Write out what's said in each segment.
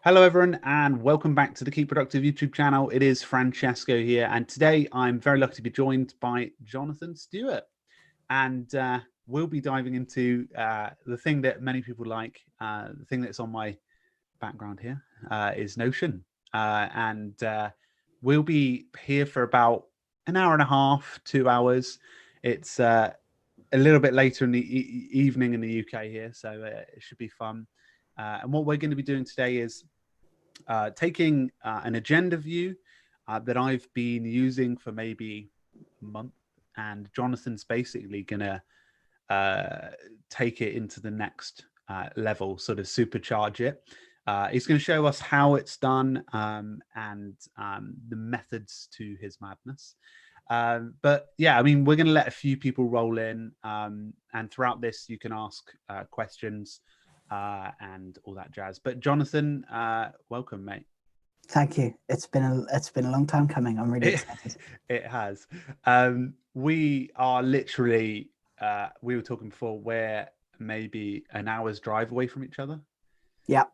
Hello everyone and welcome back to the Keep Productive YouTube channel. It is Francesco here, and today I'm very lucky to be joined by Jonathan Stewart, and we'll be diving into the thing that many people like, the thing that's on my background here is Notion, and we'll be here for about an hour and a half, 2 hours. It's a little bit later in the evening in the UK here, so it should be fun. And what we're going to be doing today is taking an agenda view that I've been using for maybe a month, and Jonathan's basically going to take it into the next level, sort of supercharge it. He's going to show us how it's done and the methods to his madness. But yeah, I mean, we're going to let a few people roll in, and throughout this, you can ask questions and all that jazz. But Jonathan, welcome, mate. Thank you. It's been a long time coming. I'm really excited. It has. We are literally. We were talking before. We're maybe an hour's drive away from each other. Yeah.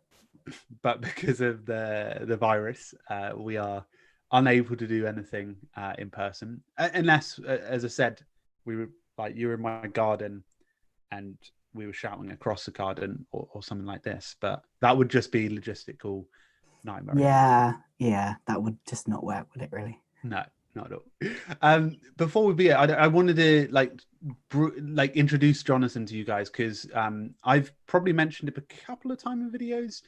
But because of the virus, we are unable to do anything in person, unless, as I said, we were like you were in my garden, and we were shouting across the garden or something like this. But that would just be logistical nightmare. Yeah, that would just not work, would it? Really? No, not at all. Before we begin, I wanted to like introduce Jonathan to you guys, because I've probably mentioned it a couple of times in videos.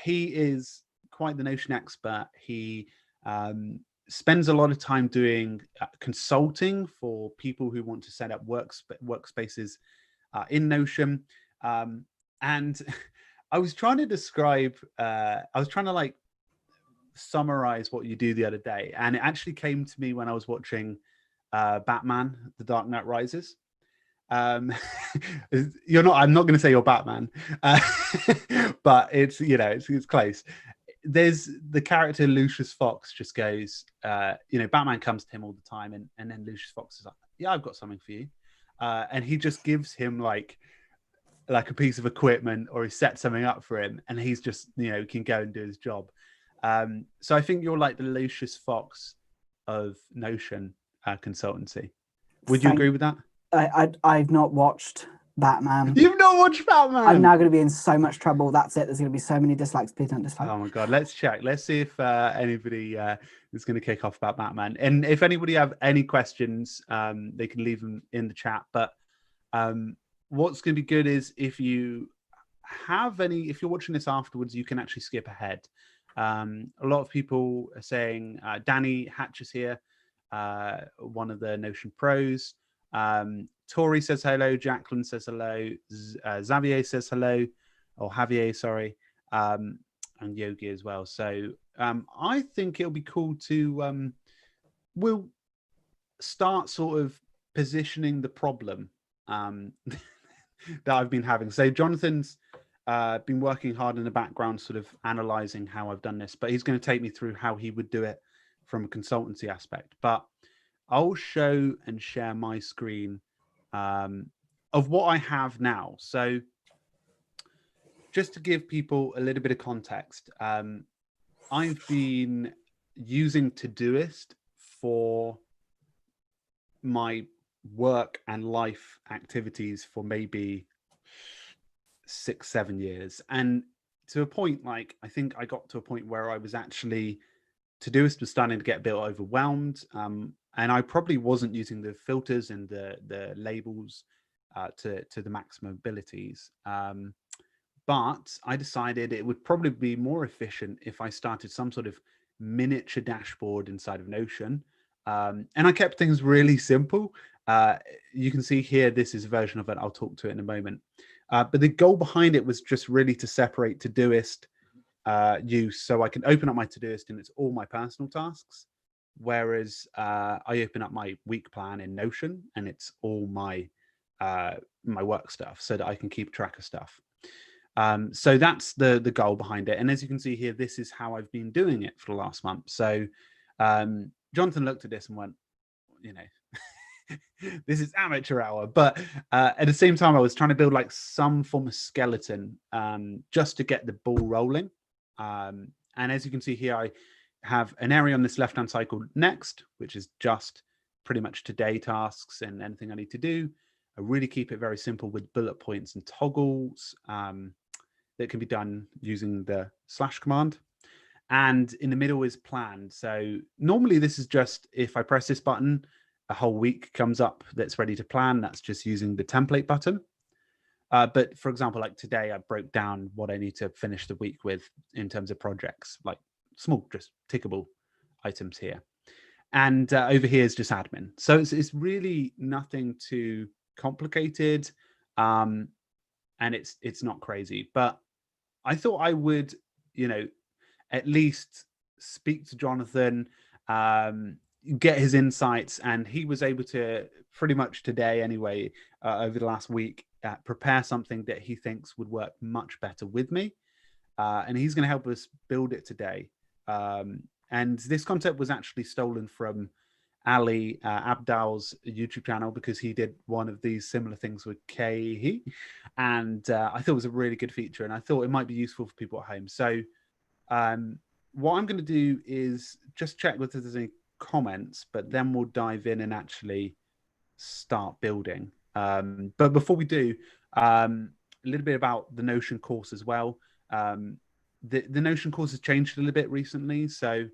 He is quite the Notion expert. He spends a lot of time doing consulting for people who want to set up workspaces in Notion. And I was trying to describe, I was trying to like summarize what you do the other day, and it actually came to me when I was watching Batman: The Dark Knight Rises. You're not. I'm not going to say you're Batman, but it's it's close. There's the character Lucius Fox just goes, Batman comes to him all the time, and then Lucius Fox is like, "Yeah, I've got something for you," and he just gives him like a piece of equipment, or he sets something up for him, and he's just can go and do his job. So I think you're like the Lucius Fox of Notion consultancy. Would you agree with that? I've not watched Batman. You've not watched Batman? I'm now going to be in so much trouble. That's it. There's going to be so many dislikes. Please don't dislike. Oh my god, let's check. Let's see if anybody is going to kick off about Batman. And if anybody have any questions, they can leave them in the chat. But what's going to be good is if you have any, if you're watching this afterwards, you can actually skip ahead. A lot of people are saying Danny Hatch is here, one of the Notion pros. Tori says hello. Jacqueline says hello. Xavier says hello, or Javier, sorry, and Yogi as well. So I think it'll be cool to we'll start sort of positioning the problem that I've been having. So Jonathan's been working hard in the background, sort of analyzing how I've done this, but he's going to take me through how he would do it from a consultancy aspect. But I'll show and share my screen of what I have now. So just to give people a little bit of context, I've been using Todoist for my work and life activities for maybe 6-7 years, and to a point, like I think I got to a point where I was actually Todoist was starting to get a bit overwhelmed, and I probably wasn't using the filters and the labels to the maximum abilities. But I decided it would probably be more efficient if I started some sort of miniature dashboard inside of Notion, and I kept things really simple. You can see here, this is a version of it. I'll talk to it in a moment. But the goal behind it was just really to separate Todoist use, so I can open up my Todoist and it's all my personal tasks, whereas I open up my week plan in Notion and it's all my my work stuff, so that I can keep track of stuff. So that's the goal behind it. And as you can see here, this is how I've been doing it for the last month. So Jonathan looked at this and went, this is amateur hour. But at the same time, I was trying to build like some form of skeleton just to get the ball rolling. And as you can see here, I have an area on this left-hand side called next, which is just pretty much today tasks and anything I need to do. I really keep it very simple with bullet points and toggles that can be done using the / command. And in the middle is planned. So normally this is just, if I press this button, a whole week comes up that's ready to plan. That's just using the template button. But for example, like today, I broke down what I need to finish the week with in terms of projects, like small, just tickable items here. And over here is just admin. So it's really nothing too complicated. And it's not crazy. But I thought I would, at least speak to Jonathan, get his insights. And he was able to pretty much today anyway, over the last week, prepare something that he thinks would work much better with me. And he's going to help us build it today. And this concept was actually stolen from Ali Abdal's YouTube channel, because he did one of these similar things with Kahi. And I thought it was a really good feature, and I thought it might be useful for people at home. So what I'm going to do is just check whether there's any comments, but then we'll dive in and actually start building. But before we do, a little bit about the Notion course as well. The Notion course has changed a little bit recently. So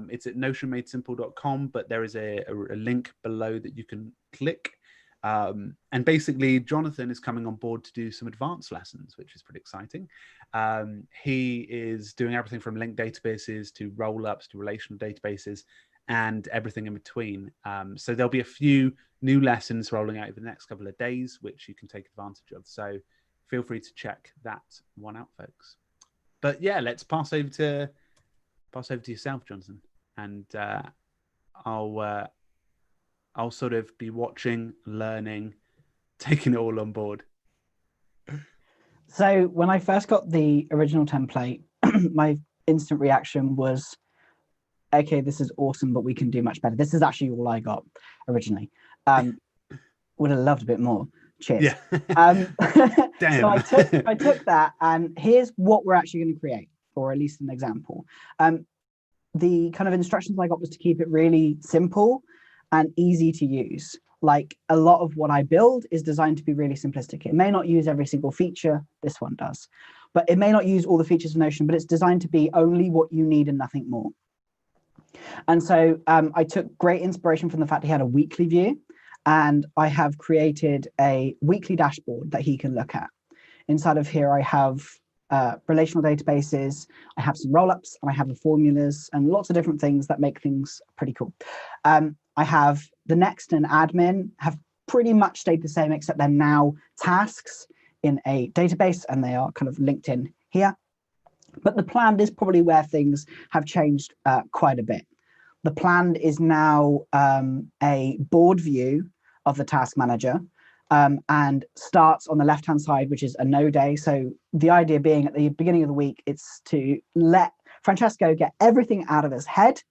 it's at notionmadesimple.com, but there is a link below that you can click. And basically, Jonathan is coming on board to do some advanced lessons, which is pretty exciting. He is doing everything from linked databases to roll-ups to relational databases and everything in between. So there'll be a few new lessons rolling out over the next couple of days, which you can take advantage of. So feel free to check that one out, folks. But yeah, let's pass over to yourself, Jonathan, and I'll sort of be watching, learning, taking it all on board. So when I first got the original template, my instant reaction was, okay, this is awesome, but we can do much better. This is actually all I got originally. Would have loved a bit more. Cheers. Yeah. Damn. So I took that, and here's what we're actually going to create, or at least an example. The kind of instructions I got was to keep it really simple and easy to use. Like, a lot of what I build is designed to be really simplistic. It may not use every single feature, this one does, but it may not use all the features of Notion, but it's designed to be only what you need and nothing more. And so I took great inspiration from the fact he had a weekly view, and I have created a weekly dashboard that he can look at. Inside of here, I have relational databases, I have some rollups, and I have the formulas and lots of different things that make things pretty cool. I have the next and admin have pretty much stayed the same, except they're now tasks in a database, and they are kind of linked in here. But the planned is probably where things have changed quite a bit. The planned is now a board view of the task manager, and starts on the left-hand side, which is a no day. So the idea being, at the beginning of the week, it's to let Francesco get everything out of his head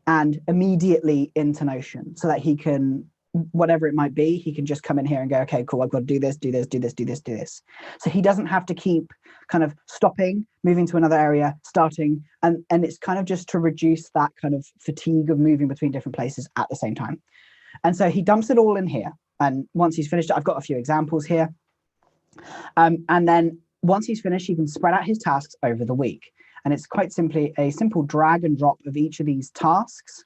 and immediately into Notion, so that he can, whatever it might be, he can just come in here and go, okay, cool, I've got to do this, do this, do this, do this, do this. So he doesn't have to keep kind of stopping, moving to another area, starting, and it's kind of just to reduce that kind of fatigue of moving between different places at the same time. And so he dumps it all in here. And once he's finished it, I've got a few examples here. And then once he's finished, he can spread out his tasks over the week. And it's quite simply a simple drag and drop of each of these tasks.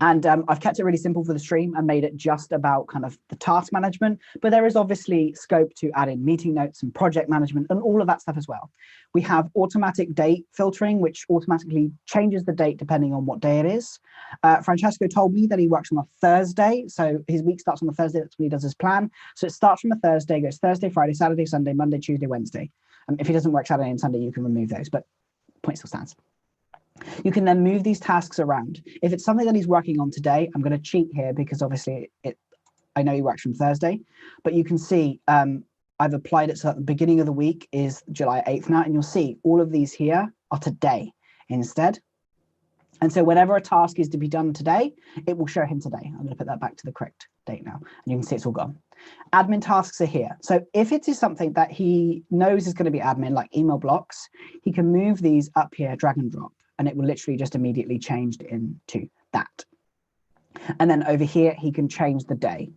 And I've kept it really simple for the stream and made it just about kind of the task management, but there is obviously scope to add in meeting notes and project management and all of that stuff as well. We have automatic date filtering, which automatically changes the date depending on what day it is. Francesco told me that he works on a Thursday, so his week starts on the Thursday. That's when he does his plan. So it starts from a Thursday, goes Thursday, Friday, Saturday, Sunday, Monday, Tuesday, Wednesday. If he doesn't work Saturday and Sunday, you can remove those, but point still stands. You can then move these tasks around. If it's something that he's working on today, I'm going to cheat here because obviously I know he works from Thursday, but you can see I've applied it so at the beginning of the week is July 8th now, and you'll see all of these here are today instead. And so whenever a task is to be done today, it will show him today. I'm going to put that back to the correct date now. And you can see it's all gone. Admin tasks are here. So if it is something that he knows is going to be admin, like email blocks, he can move these up here, drag and drop, and it will literally just immediately change into that. And then over here, he can change the day.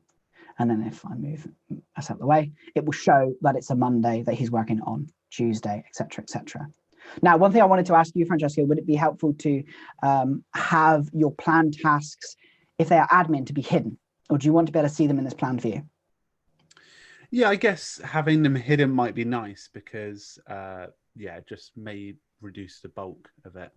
And then if I move us out of the way, it will show that it's a Monday, that he's working on Tuesday, etc., etc. Now, one thing I wanted to ask you, Francesco, would it be helpful to have your planned tasks, if they are admin, to be hidden? Or do you want to be able to see them in this plan view? Yeah, I guess having them hidden might be nice because, yeah, it just may reduce the bulk of it.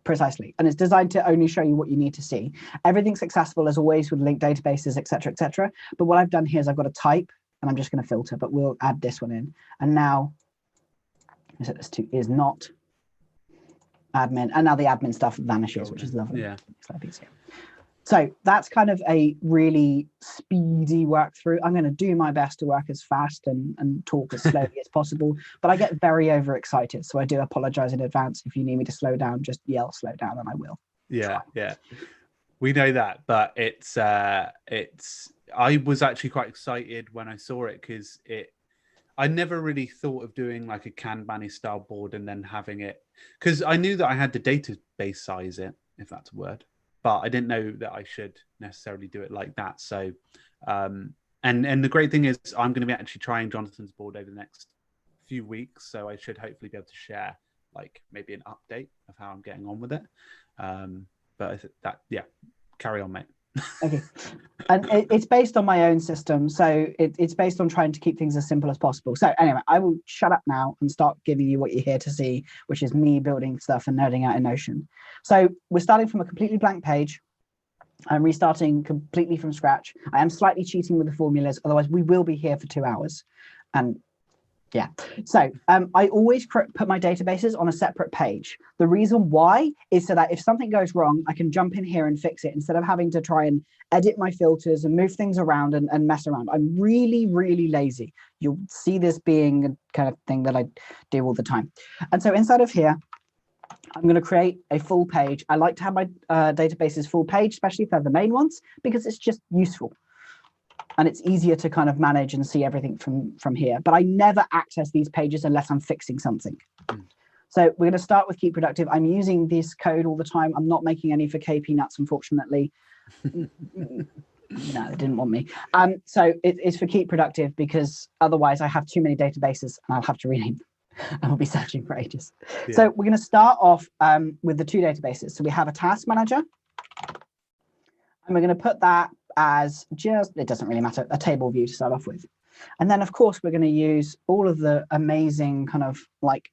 Precisely. And it's designed to only show you what you need to see. Everything's accessible as always with linked databases, etc., etc. But what I've done here is I've got a type and I'm just going to filter, but we'll add this one in. And now, I set this to is not admin. And now the admin stuff vanishes, which is lovely. Yeah. So that's kind of a really speedy work through. I'm going to do my best to work as fast and talk as slowly as possible, but I get very overexcited. So I do apologize in advance. If you need me to slow down, just yell slow down and I will. Yeah, yeah. We know that, but I was actually quite excited when I saw it because I never really thought of doing like a Kanban style board and then having it, because I knew that I had to database size it, if that's a word. But I didn't know that I should necessarily do it like that. So, and the great thing is I'm going to be actually trying Jonathan's board over the next few weeks. So I should hopefully be able to share like maybe an update of how I'm getting on with it. But yeah, carry on, mate. Okay. And it's based on my own system. So it's based on trying to keep things as simple as possible. So anyway, I will shut up now and start giving you what you're here to see, which is me building stuff and nerding out in Notion. So we're starting from a completely blank page. I'm restarting completely from scratch. I am slightly cheating with the formulas. Otherwise, we will be here for 2 hours. And yeah, so I always put my databases on a separate page. The reason why is so that if something goes wrong, I can jump in here and fix it instead of having to try and edit my filters and move things around and mess around. I'm really, really lazy. You'll see this being a kind of thing that I do all the time. And so inside of here, I'm going to create a full page. I like to have my databases full page, especially if they're the main ones, because it's just useful. And it's easier to kind of manage and see everything from here. But I never access these pages unless I'm fixing something. So we're going to start with Keep Productive. I'm using this code all the time. I'm not making any for KP Nuts, unfortunately. No, they didn't want me. So it's for Keep Productive because otherwise I have too many databases and I'll have to rename them. And we'll be searching for ages. Yeah. So we're going to start off with the two databases. So we have a task manager. And we're going to put that as just, it doesn't really matter, a table view to start off with. And then, of course, we're going to use all of the amazing kind of like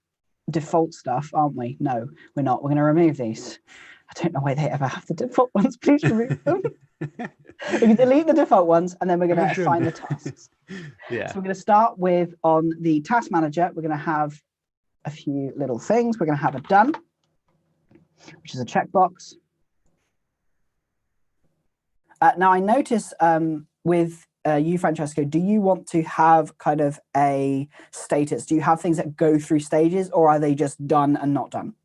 default stuff, aren't we? No, we're not. We're going to remove these. I don't know why they ever have the default ones. Please remove them. We can delete the default ones, and then we're going to assign the tasks. Yeah. So we're going to start with, on the task manager, we're going to have a few little things. We're going to have a done, which is a checkbox. Now, I notice with you, Francesco, do you want to have kind of a status? Do you have things that go through stages, or are they just done and not done?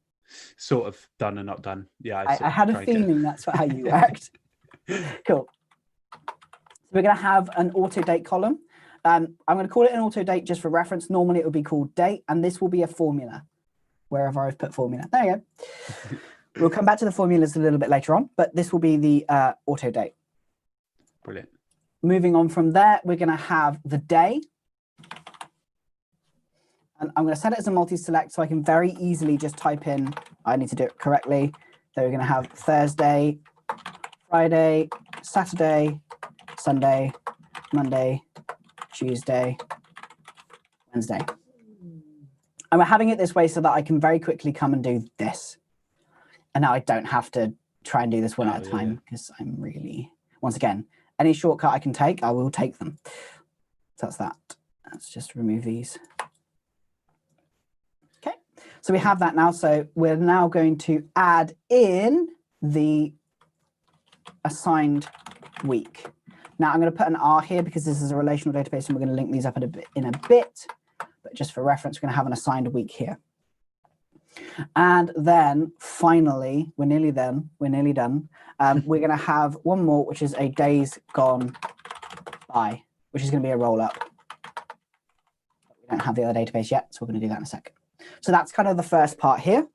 Sort of done and not done. Yeah, I had a feeling that's how you worked. Cool. So we're going to have an auto date column. I'm going to call it an auto date just for reference. Normally, it would be called date, and this will be a formula wherever I've put formula. There you go. We'll come back to the formulas a little bit later on, but this will be the auto date. Brilliant. Moving on from there, we're going to have the day. And I'm going to set it as a multi-select so I can very easily just type in, I need to do it correctly. So we're going to have Thursday, Friday, Saturday, Sunday, Monday, Tuesday, Wednesday. And we're having it this way so that I can very quickly come and do this. And now I don't have to try and do this one at a time because I'm really, once again, any shortcut I can take, I will take them. So that's that. Let's just remove these. Okay, so we have that now. So we're now going to add in the assigned week. Now I'm going to put an R here because this is a relational database and we're going to link these up in a bit. But just for reference, we're going to have an assigned week here. And then finally, we're nearly done. We're going to have one more, which is a days gone by, which is going to be a roll up. We don't have the other database yet, so we're going to do that in a sec. So that's kind of the first part here.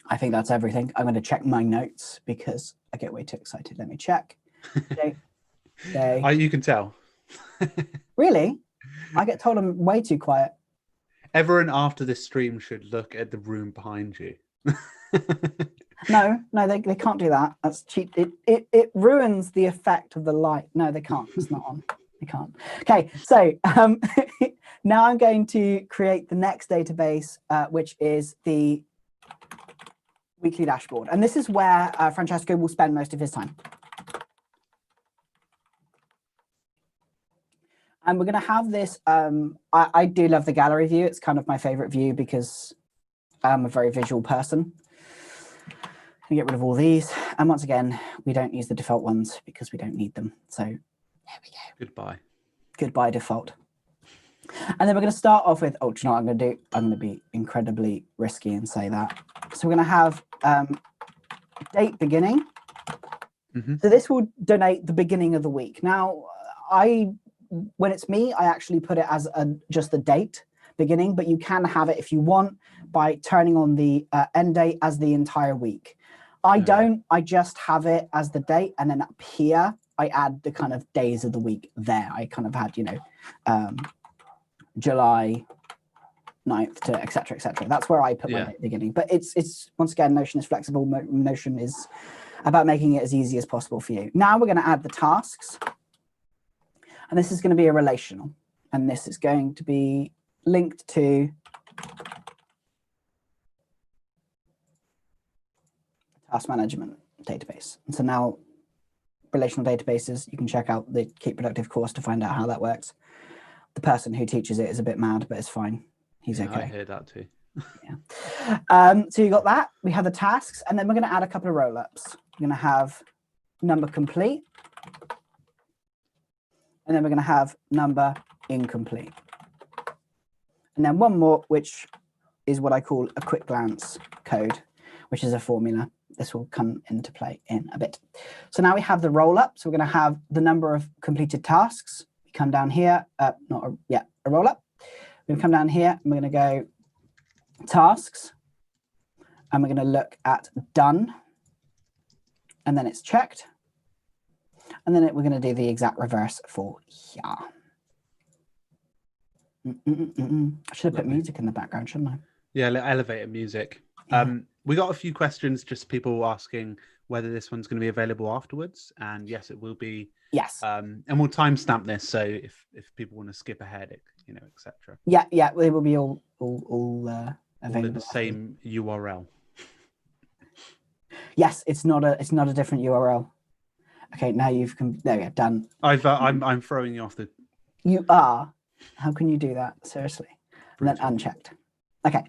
I think that's everything. I'm going to check my notes because I get way too excited. Let me check. You can tell. Really? I get told I'm way too quiet. Everyone after this stream should look at the room behind you. No, they can't do that. That's cheap. It ruins the effect of the light. No, they can't. It's not on. They can't. Okay, so now I'm going to create the next database, which is the weekly dashboard. And this is where Francesco will spend most of his time. And we're going to have this. I do love the gallery view. It's kind of my favorite view because I'm a very visual person. I'm going to get rid of all these. And once again, we don't use the default ones because we don't need them. So there we go. Goodbye. Goodbye, default. And then we're going to start off with, oh, do you know what I'm going to do? I'm going to be incredibly risky and say that. So we're going to have date beginning. Mm-hmm. So this will donate the beginning of the week. Now, when it's me, I actually put it as just the date beginning, but you can have it if you want by turning on the end date as the entire week. I don't, I just have it as the date, and then up here, I add the kind of days of the week there. I kind of had, July 9th to et cetera, et cetera. That's where I put my date beginning. But it's once again, Notion is flexible. Notion is about making it as easy as possible for you. Now we're going to add the tasks. And this is going to be a relational. And this is going to be linked to task management database. And so now relational databases, you can check out the Keep Productive course to find out how that works. The person who teaches it is a bit mad, but it's fine. He's okay. I hear that too. So you got that. We have the tasks, and then we're going to add a couple of roll-ups. We're going to have number complete. And then we're going to have number incomplete. And then one more, which is what I call a quick glance code, which is a formula. This will come into play in a bit. So now we have the roll up. So we're going to have the number of completed tasks. We come down here, a roll up. We're going to come down here and we're going to go tasks. And we're going to look at done. And then it's checked. And then we're going to do the exact reverse for here. I should have put music in the background, shouldn't I? Yeah, elevator music. We got a few questions, just people asking whether this one's going to be available afterwards. And yes, it will be. Yes. And we'll timestamp this, so if people want to skip ahead, etc. Yeah, it will be all available. All in the same URL. Yes, it's not a different URL. Okay, now there we go, done. I'm throwing you off the. You are. How can you do that? Seriously. And then unchecked. Okay.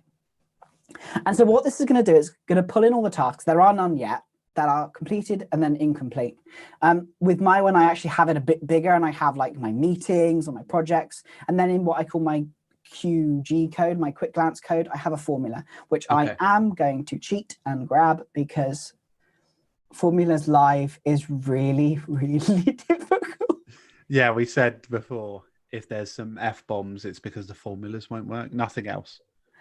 And so what this is going to do is going to pull in all the tasks. There are none yet that are completed and then incomplete. With my one, I actually have it a bit bigger, and I have like my meetings or my projects. And then in what I call my QG code, my quick glance code, I have a formula, which I am going to cheat and grab because formulas live is really, really difficult. Yeah, we said before, if there's some F-bombs, it's because the formulas won't work, nothing else.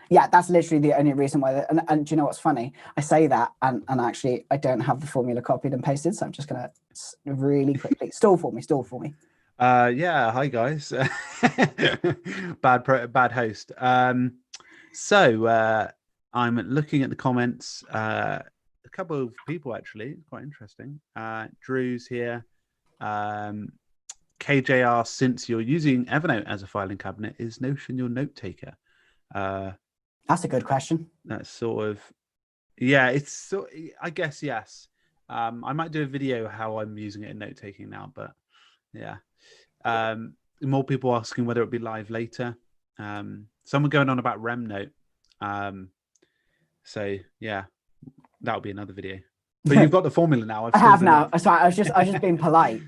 Yeah, that's literally the only reason why. And do you know what's funny? I say that, and actually, I don't have the formula copied and pasted, so I'm just going to really quickly stall for me. Yeah, hi guys. bad host. So I'm looking at the comments. A couple of people actually, quite interesting. Drew's here. KJR, since you're using Evernote as a filing cabinet, is Notion your note taker? That's a good question. That's sort of, it's so. I guess yes. I might do a video how I'm using it in note taking now, but yeah. More people asking whether it'll be live later. Some were going on about RemNote. So yeah, that'll be another video. But you've got the formula now. I have now. Sorry, I was just being polite.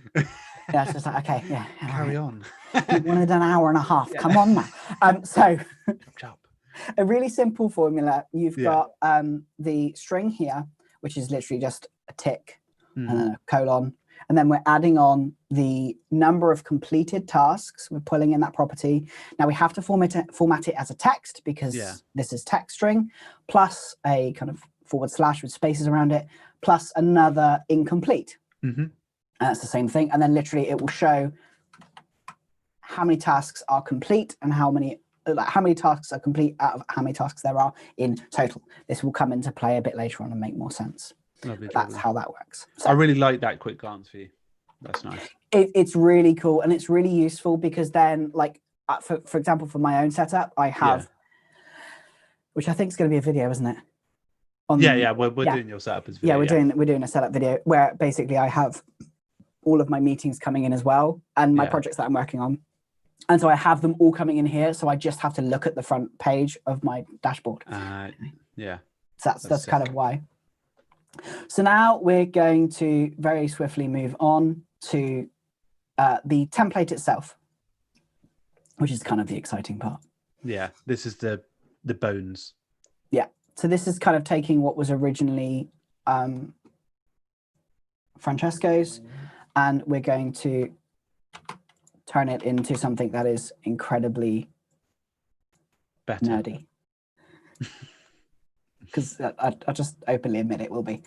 Yeah, it's just like, okay, yeah. Carry on. You wanted an hour and a half. Yeah. Come on now. So chop. A really simple formula. You've got the string here, which is literally just a tick and then a colon. And then we're adding on the number of completed tasks. We're pulling in that property. Now we have to format it as a text because this is text string, plus a kind of / with spaces around it, plus another incomplete. And that's the same thing. And then literally it will show how many tasks are complete and how many tasks are complete out of how many tasks there are in total. This will come into play a bit later on and make more sense. That's how that works. So, I really like that quick glance view. That's nice. It's really cool and it's really useful because then, like, for example, for my own setup, I have, which I think is going to be a video, isn't it? We're doing your setup as video. Yeah, we're doing a setup video where basically I have all of my meetings coming in as well and my projects that I'm working on. And so I have them all coming in here. So I just have to look at the front page of my dashboard. So that's kind of why. So now we're going to very swiftly move on to the template itself, which is kind of the exciting part. Yeah, this is the bones. Yeah, so this is kind of taking what was originally Francesco's, and we're going to turn it into something that is incredibly better. Nerdy. Because I just openly admit it will be.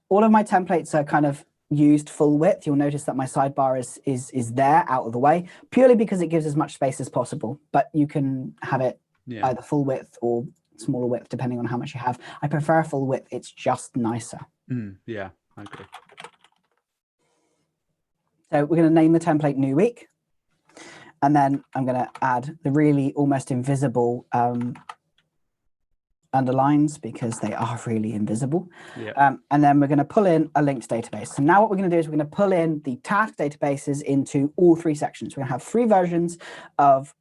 All of my templates are kind of used full width. You'll notice that my sidebar is there out of the way purely because it gives as much space as possible, but you can have it either full width or smaller width depending on how much you have. I prefer full width. It's just nicer. Yeah, I agree. So we're going to name the template New Week, and then I'm going to add the really almost invisible underlines because they are really invisible. And then we're going to pull in a linked database. So now what we're going to do is we're going to pull in the task databases into all 3 sections. We're going to have 3 versions of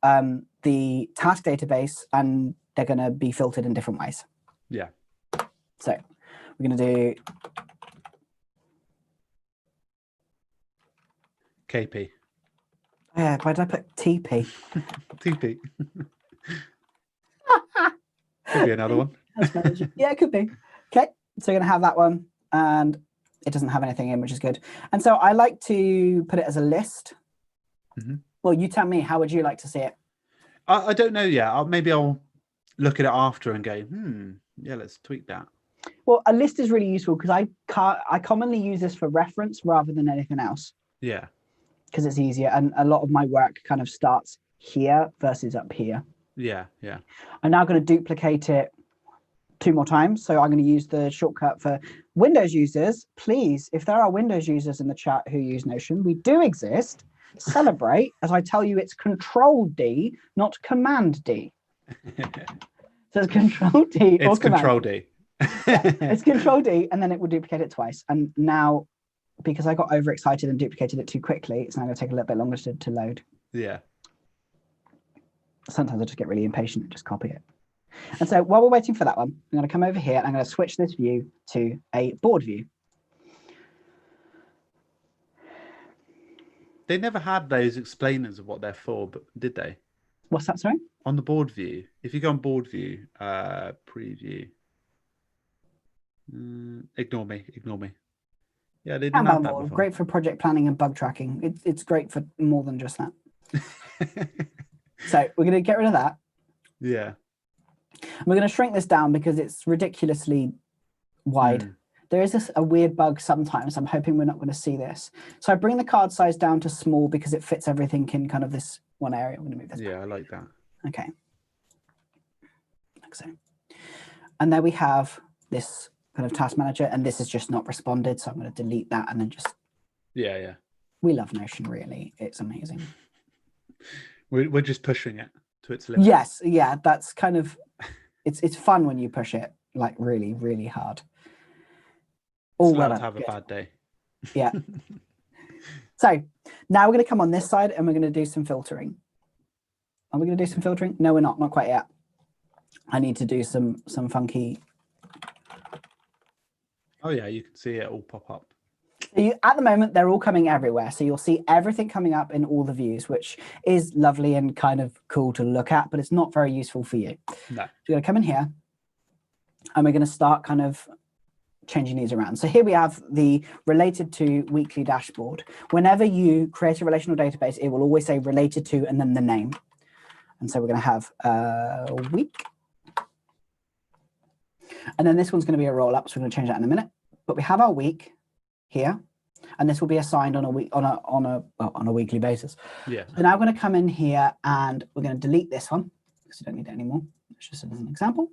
the task database, and they're going to be filtered in different ways. So we're going to do KP. Yeah, why did I put TP? TP. Could be another one. Yeah, it could be. Okay, so we're going to have that one, and it doesn't have anything in, which is good. And so I like to put it as a list. Well, you tell me, how would you like to see it? I don't know yet. Maybe I'll look at it after and go, yeah, let's tweak that. Well, a list is really useful because I commonly use this for reference rather than anything else. Yeah. Because it's easier, and a lot of my work kind of starts here versus up here. Yeah. I'm now going to duplicate it 2 more times. So I'm going to use the shortcut for Windows users. Please, if there are Windows users in the chat who use Notion, we do exist. Celebrate, as I tell you, it's Control-D, not Command-D. So it's Control-D or It's Control-D. It's Control-D, and then it will duplicate it twice. And now, because I got overexcited and duplicated it too quickly, it's now going to take a little bit longer to load. Yeah. Sometimes I just get really impatient and just copy it. And so while we're waiting for that one, I'm going to come over here and I'm going to switch this view to a board view. They never had those explainers of what they're for, but did they? What's that, sorry? On the board view. If you go on board view, preview. Ignore me. Yeah, they didn't have that before. Great for project planning and bug tracking. It's great for more than just that. So we're going to get rid of that. Yeah. And we're going to shrink this down because it's ridiculously wide. There is a weird bug sometimes. I'm hoping we're not going to see this. So I bring the card size down to small because it fits everything in kind of this one area. I'm going to move this back. I like that. Okay. Like so. And there we have this kind of task manager, and this is just not responded. So I'm going to delete that and then just... Yeah. We love Notion, really. It's amazing. We're just pushing it to its limit. Yes, yeah, that's kind of... It's fun when you push it, like, really, really hard. It's allowed to have a bad day. Yeah. So now we're going to come on this side and we're going to do some filtering. Are we going to do some filtering? No, we're not quite yet. I need to do some funky... Oh yeah, you can see it all pop up. At the moment, they're all coming everywhere. So you'll see everything coming up in all the views, which is lovely and kind of cool to look at, but it's not very useful for you. No. So you're going to come in here and we're going to start kind of changing these around. So here we have the related to weekly dashboard. Whenever you create a relational database, it will always say related to and then the name. And so we're going to have a week. And then this one's going to be a roll up. So we're going to change that in a minute. But we have our week here, and this will be assigned on a weekly basis. Yeah. So now I'm going to come in here and we're going to delete this one because we don't need it anymore. It's just as an example.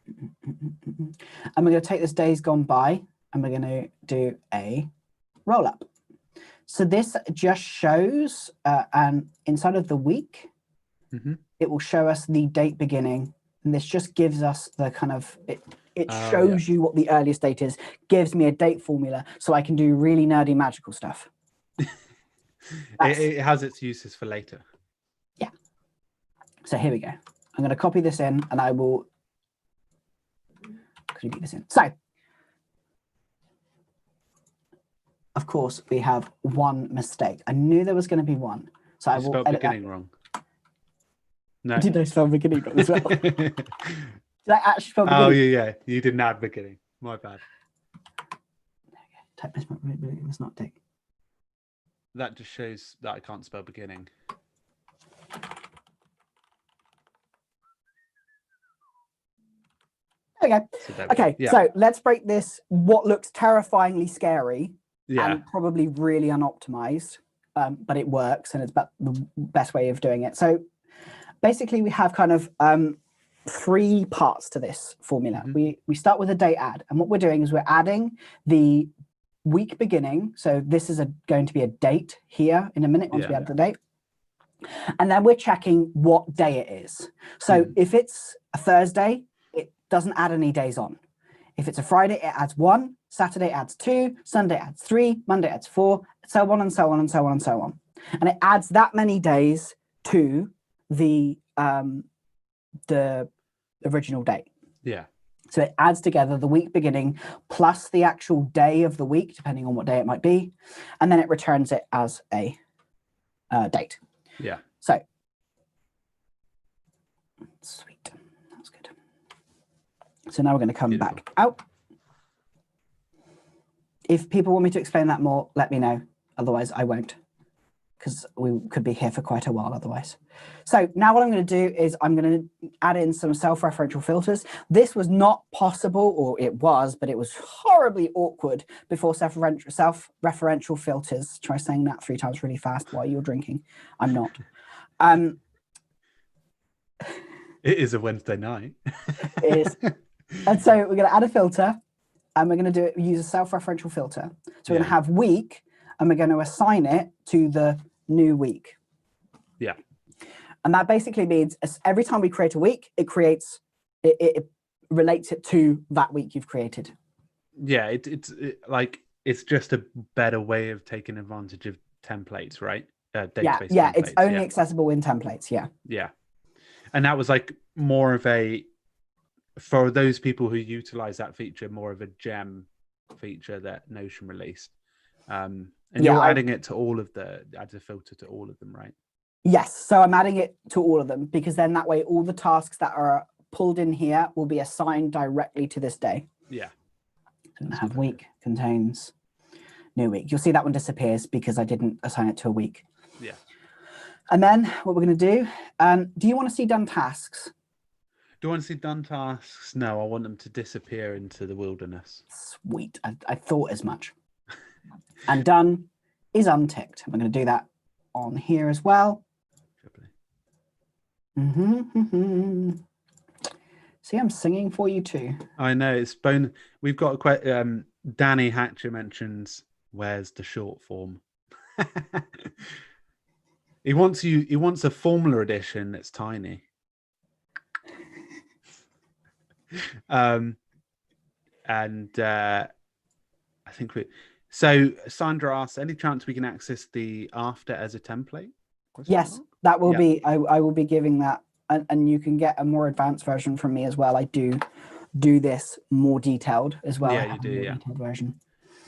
And we're going to take this days gone by and we're going to do a roll up. So this just shows, and inside of the week, it will show us the date beginning. And this just gives us the kind of, it shows you what the earliest date is, gives me a date formula so I can do really nerdy magical stuff. It has its uses for later. Yeah. So here we go. I'm going to copy this in and I will copy this in. So, of course, we have one mistake. I knew there was going to be one. So I will edit beginning that. wrong. No. Did I spell beginning wrong as well? Did I actually spell beginning? Oh, yeah. You didn't add beginning. My bad. Type this not take. That just shows that I can't spell beginning. Okay. Okay. Yeah. So let's break this. What looks terrifyingly scary Yeah. and probably really unoptimized, but it works and it's the best way of doing it. So basically, we have kind of three parts to this formula. We start with a date add, and what we're doing is we're adding the week beginning. So this is going to be a date here in a minute once we add the date. And then we're checking what day it is. So if it's a Thursday, it doesn't add any days on. If it's a Friday, it adds 1, Saturday adds 2, Sunday adds 3, Monday adds 4, so on and so on and so on and so on. And it adds that many days to the original date. Yeah. So it adds together the week beginning plus the actual day of the week, depending on what day it might be, and then it returns it as a date. Yeah. So sweet, that's good. So now we're going to come back out. If people want me to explain that more, let me know. Otherwise, I won't, because we could be here for quite a while otherwise. So now what I'm going to do is I'm going to add in some self-referential filters. This was not possible, or it was, but it was horribly awkward before self-referential filters. Try saying that 3 times really fast while you're drinking. I'm not. It is a Wednesday night. It is. And so we're going to add a filter, and we're going to use a self-referential filter. So we're going to have week, and we're going to assign it to the new week. Yeah. And that basically means every time we create a week, it relates it to that week you've created. Yeah, it's just a better way of taking advantage of templates, right? Database templates. It's only accessible in templates. Yeah. And that was like more of a, for those people who utilize that feature, more of a gem feature that Notion released. And you're adding it to all of add a filter to all of them, right? Yes. So I'm adding it to all of them, because then that way all the tasks that are pulled in here will be assigned directly to this day. Yeah. So I have week contains new week. You'll see that one disappears because I didn't assign it to a week. Yeah. And then what we're going to do you want to see done tasks? Do you want to see done tasks? No, I want them to disappear into the wilderness. Sweet. I thought as much. And done is unticked. We're going to do that on here as well. See, I'm singing for you too. I know, it's bone. We've got Danny Hatcher mentions, where's the short form? He wants a formula edition that's tiny. I think so Sandra asks, any chance we can access the after as a template? Yes, that will be, I will be giving that, and you can get a more advanced version from me as well. I do this more detailed as well. Yeah, you do, yeah. Detailed version.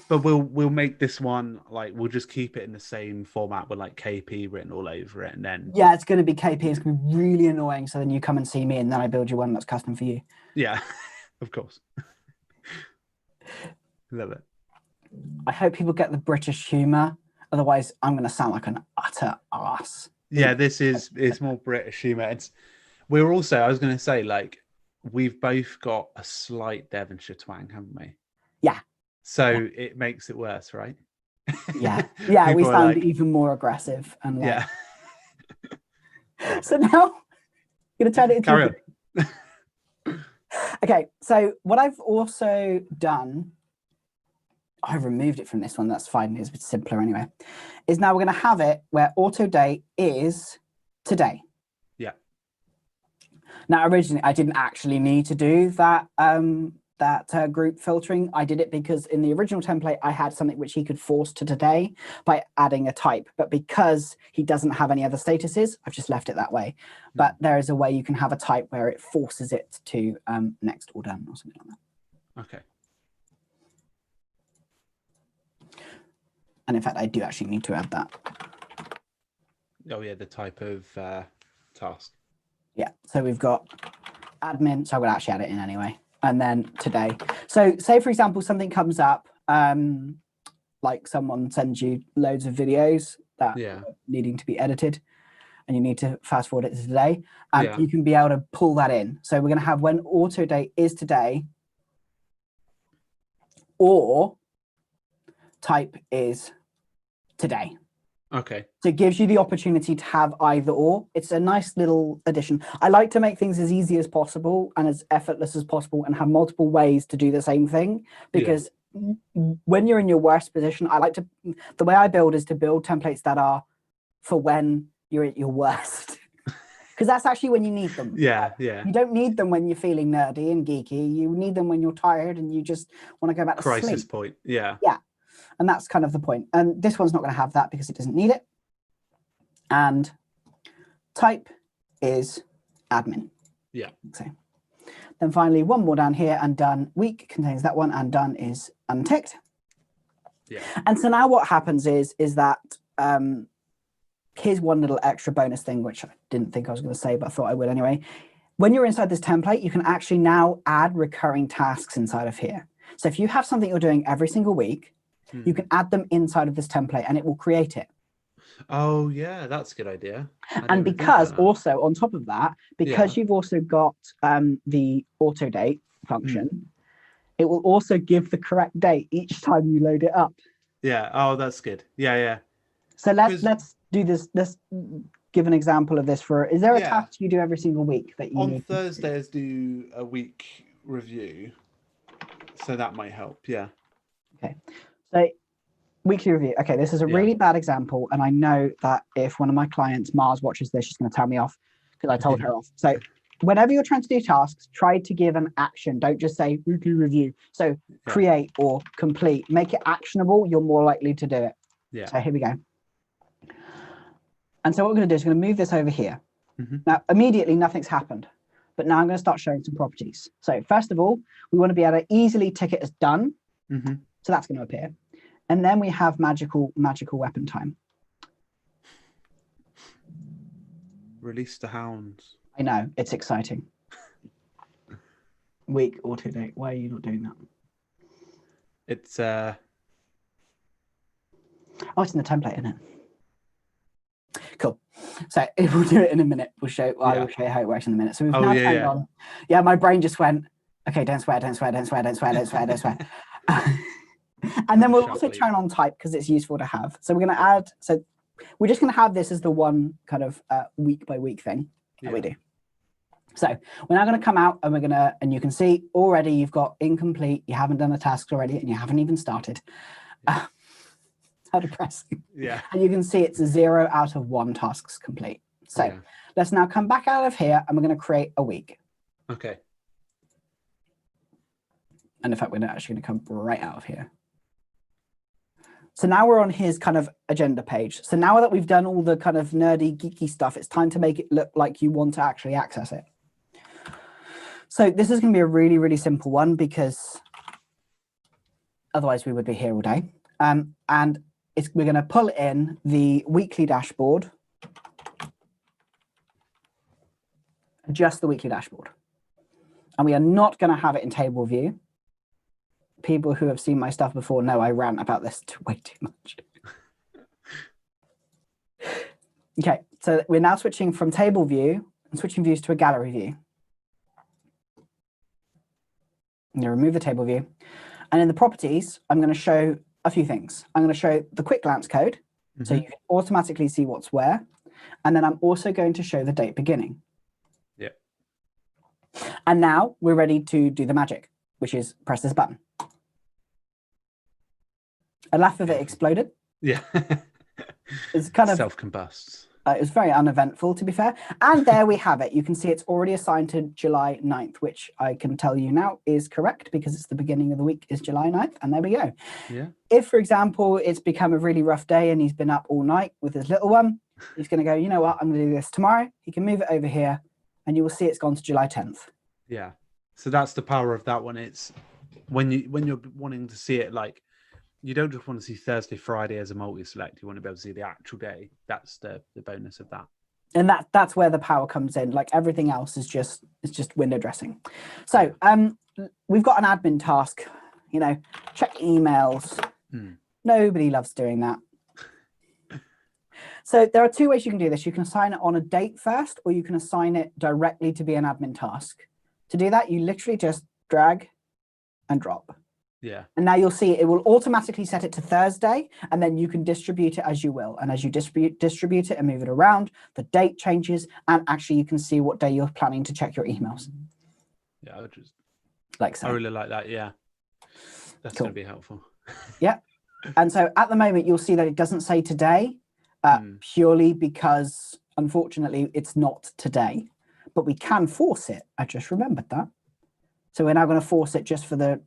But we'll make this one like we'll just keep it in the same format with like KP written all over it, and then Yeah, it's going to be KP. It's going to be really annoying. So then you come and see me, and then I build you one that's custom for you. yeah, of course. Love it. I hope people get the British humor. Otherwise, I'm going to sound like an utter ass. Yeah, it's more British humor. We're also, I was going to say, like, we've both got a slight Devonshire twang, haven't we? Yeah. So it makes it worse, right? Yeah. Yeah, we People are sound like, even more aggressive and like. yeah. So now I'm going to turn it into. Carry on. Okay, so what I've also done, I've removed it from this one. That's fine. It's a bit simpler anyway. Is now we're going to have it where auto date is today. Yeah. Now, originally, I didn't actually need to do that group filtering. I did it because in the original template, I had something which he could force to today by adding a type. But because he doesn't have any other statuses, I've just left it that way. But there is a way you can have a type where it forces it to next or done or something like that. Okay. And in fact, I do actually need to add that. Oh, yeah, the type of task. Yeah, so we've got admin. So I'm going to actually add it in anyway. And then today. So say, for example, something comes up, like someone sends you loads of videos that are needing to be edited, and you need to fast forward it to today. You can be able to pull that in. So we're going to have when auto date is today, or type is today. Okay. So it gives you the opportunity to have either or. It's a nice little addition. I like to make things as easy as possible and as effortless as possible and have multiple ways to do the same thing, because when you're in your worst position, the way I build is to build templates that are for when you're at your worst. Because that's actually when you need them. Yeah. You don't need them when you're feeling nerdy and geeky. You need them when you're tired and you just want to go back to sleep. Crisis point. Yeah. And that's kind of the point. And this one's not going to have that because it doesn't need it. And type is admin. Yeah. So then finally, one more down here, and done week contains that one, and done is unticked. Yeah. And so now what happens is that here's one little extra bonus thing, which I didn't think I was going to say, but I thought I would anyway. When you're inside this template, you can actually now add recurring tasks inside of here. So if you have something you're doing every single week, you can add them inside of this template and it will create it. Oh, yeah, that's a good idea. And because also on top of that, because you've also got the auto date function, it will also give the correct date each time you load it up. Yeah. Oh, that's good. Yeah. So let's do this. Let's give an example of this. Is there a task you do every single week that you on Thursdays do a week review? So that might help. Yeah. Okay. So weekly review. Okay, this is a really bad example, and I know that if one of my clients, Mars, watches this, she's going to tell me off because I told her off. So whenever you're trying to do tasks, try to give an action. Don't just say weekly review. So create or complete. Make it actionable. You're more likely to do it. Yeah. So here we go. And so what we're going to do is we're going to move this over here. Now, immediately, nothing's happened. But now I'm going to start showing some properties. So first of all, we want to be able to easily tick it as done. So that's going to appear. And then we have magical weapon time. Release the hounds. I know, it's exciting. Week auto date. Why are you not doing that? It's oh, it's in the template, isn't it? Cool. So we'll do it in a minute. I will show you how it works in a minute. So we've now turned on. Yeah, my brain just went, okay, don't swear. And then we'll also turn on type because it's useful to have. So we're going to add, so we're just going to have this as the one kind of week by week thing that we do. So we're now going to come out and you can see already you've got incomplete, you haven't done the tasks already, and you haven't even started. How depressing. Yeah. And you can see it's 0 out of 1 tasks complete. So let's now come back out of here and we're going to create a week. Okay. And in fact, we're actually going to come right out of here. So now we're on his kind of agenda page. So now that we've done all the kind of nerdy, geeky stuff, it's time to make it look like you want to actually access it. So this is going to be a really, really simple one because Otherwise, we would be here all day. And we're going to pull in the weekly dashboard, just the weekly dashboard. And we are not going to have it in table view. People who have seen my stuff before know I rant about this way too much. Okay, so we're now switching from table view and switching views to a gallery view. I'm going to remove the table view. And in the properties, I'm going to show a few things. I'm going to show the quick glance code, so you can automatically see what's where. And then I'm also going to show the date beginning. Yeah. And now we're ready to do the magic, which is press this button. A laugh of it exploded. Yeah. It's kind of self-combusts. It was very uneventful, to be fair. And there we have it. You can see it's already assigned to July 9th, which I can tell you now is correct because it's the beginning of the week is July 9th. And there we go. Yeah. If, for example, it's become a really rough day and he's been up all night with his little one, he's going to go, you know what, I'm going to do this tomorrow. He can move it over here and you will see it's gone to July 10th. Yeah. So that's the power of that one. It's when you're wanting to see it, like, you don't just want to see Thursday, Friday as a multi-select. You want to be able to see the actual day. That's the bonus of that. And that's where the power comes in. Like everything else is just window dressing. So we've got an admin task, check emails. Nobody loves doing that. So there are two ways you can do this. You can assign it on a date first, or you can assign it directly to be an admin task. To do that, you literally just drag and drop. Yeah. And now you'll see it will automatically set it to Thursday, and then you can distribute it as you will. And as you distribute it and move it around, the date changes, and actually you can see what day you're planning to check your emails. Yeah, I just like so. I really like that. Yeah, that's Cool. going to be helpful. Yeah. And so at the moment, you'll see that it doesn't say today, purely because, unfortunately, it's not today. But we can force it. I just remembered that. So we're now going to force it just for the